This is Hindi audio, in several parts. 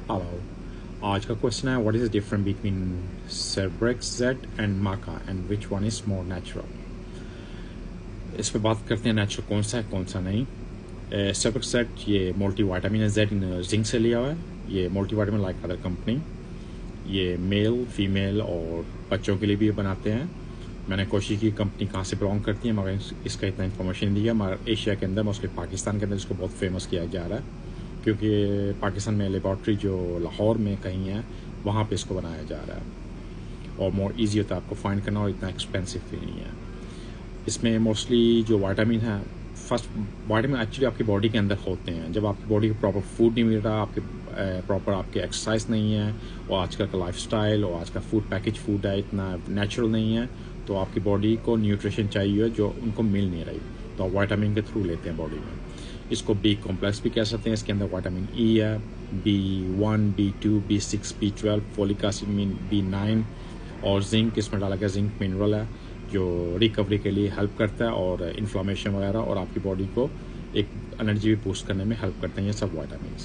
Hello. आज का क्वेश्चन है what is the difference between Surbex-Z and Maca and which one is more natural. इस पे बात करते हैं नेचुरल कौन सा है कौन सा नहीं। Surbex-Z ये multivitamin है, Z जिंक से लिया हुआ है। ये multivitamin लाइक अदर कंपनी, ये मेल फीमेल और बच्चों के लिए भी बनाते हैं। मैंने कोशिश की कंपनी कहाँ से बिलोंग करती है मगर इसका इतना इन्फॉर्मेशन दिया, मगर एशिया के अंदर मोस्टली पाकिस्तान के अंदर इसको बहुत फेमस किया जा रहा है क्योंकि पाकिस्तान में लेबॉर्ट्री जो लाहौर में कहीं है वहाँ पे इसको बनाया जा रहा है और मोर इजी होता है आपको फाइंड करना और इतना एक्सपेंसिव भी नहीं है। इसमें मोस्टली जो विटामिन है, फर्स्ट विटामिन एक्चुअली आपकी बॉडी के अंदर होते हैं। जब आपकी बॉडी को प्रॉपर फूड नहीं मिल रहा, आपके प्रॉपर आपके एक्सरसाइज नहीं है और आजकल का लाइफस्टाइल और आज का फूड पैकेज फूड है इतना नेचुरल नहीं है, तो आपकी बॉडी को न्यूट्रिशन चाहिए जो उनको मिल नहीं रही, तो आप विटामिन के थ्रू लेते हैं बॉडी में। इसको बी कॉम्प्लेक्स भी कह सकते हैं। इसके अंदर विटामिन ई है, B1, B2, B6, B12, folic acid B9 और जिंक इसमें डाला गया। जिंक मिनरल है जो रिकवरी के लिए हेल्प करता है और इन्फ्लामेशन वगैरह और आपकी बॉडी को एक एनर्जी भी बूस्ट करने में हेल्प करते हैं ये सब विटामिन।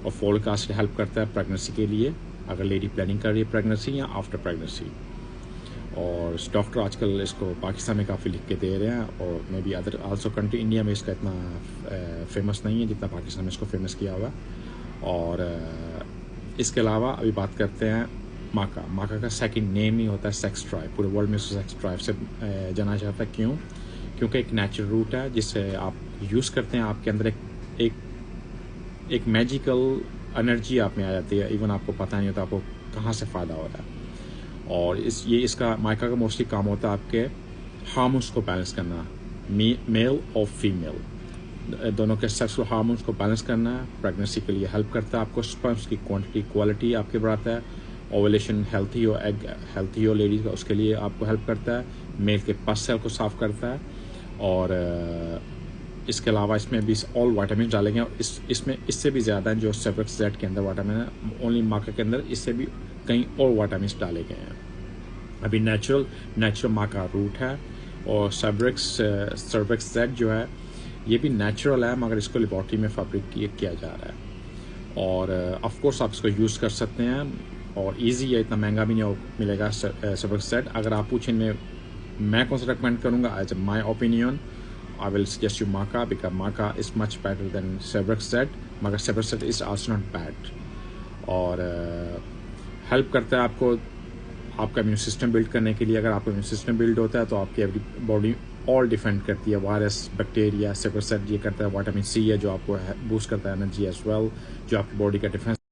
और फोलिक एसिड हेल्प करता है प्रेगनेंसी के लिए, अगर लेडी प्लानिंग कर रही है प्रेगनेंसी या आफ्टर प्रेगनेंसी। और डॉक्टर आजकल इसको पाकिस्तान में काफ़ी लिख के दे रहे हैं और may be other also country. India में इसका इतना फेमस नहीं है जितना पाकिस्तान में इसको फेमस किया हुआ। और इसके अलावा अभी बात करते हैं माका। माका का सेकंड नेम ही होता है सेक्स ड्राइव। पूरे वर्ल्ड में सेक्स ड्राइव से जाना जाता है। क्यों? क्योंकि एक नेचुरल रूट है जिससे आप यूज़ करते हैं, आपके अंदर एक मैजिकल एनर्जी आप में आ जाती है, इवन आपको पता नहीं होता आपको कहाँ से फ़ायदा हो रहा है। और इसका माइका का मोस्टली काम होता है आपके हार्मोन्स को बैलेंस करना, मेल और फीमेल दोनों के सेक्सुअल हार्मोन्स को बैलेंस करना है। प्रेगनेंसी के लिए हेल्प करता है, आपको स्पर्म्स की क्वांटिटी क्वालिटी आपके बढ़ाता है। ओवुलेशन हेल्थी हो, एग हेल्थी हो लेडीज़ का, उसके लिए आपको हेल्प करता है। मेल के पस सेल को साफ करता है। और इसके अलावा इसमें भी ऑल विटामिन डालेंगे और इसमें इससे भी ज़्यादा जो Surbex-Z के अंदर विटामिन है, ओनली माका के अंदर इससे भी कई और विटामिन डाले गए हैं। अभी नेचुरल माका रूट है और Surbex-Z जो है ये भी नेचुरल है मगर इसको लेबॉर्ट्री में फैब्रिकेट किया जा रहा है। और ऑफ कोर्स आप इसको यूज़ कर सकते हैं और इजी है, इतना महंगा भी नहीं मिलेगा Surbex-Z। अगर आप पूछें मैं कौन सा रिकमेंड करूँगा, as my opinion I will suggest you Maca because Maca is much better than Surbex-Z, मगर Surbex-Z is also not bad। और हेल्प करता है आपको आपका इम्यून सिस्टम बिल्ड करने के लिए। अगर आपका इम्यून सिस्टम बिल्ड होता है तो आपकी एवरी बॉडी ऑल डिफेंड करती है, वायरस बैक्टीरिया। Surbex-Z ये करता है। विटामिन C है जो आपको बूस्ट करता है एनर्जी एज वेल, जो आपकी बॉडी का डिफेंस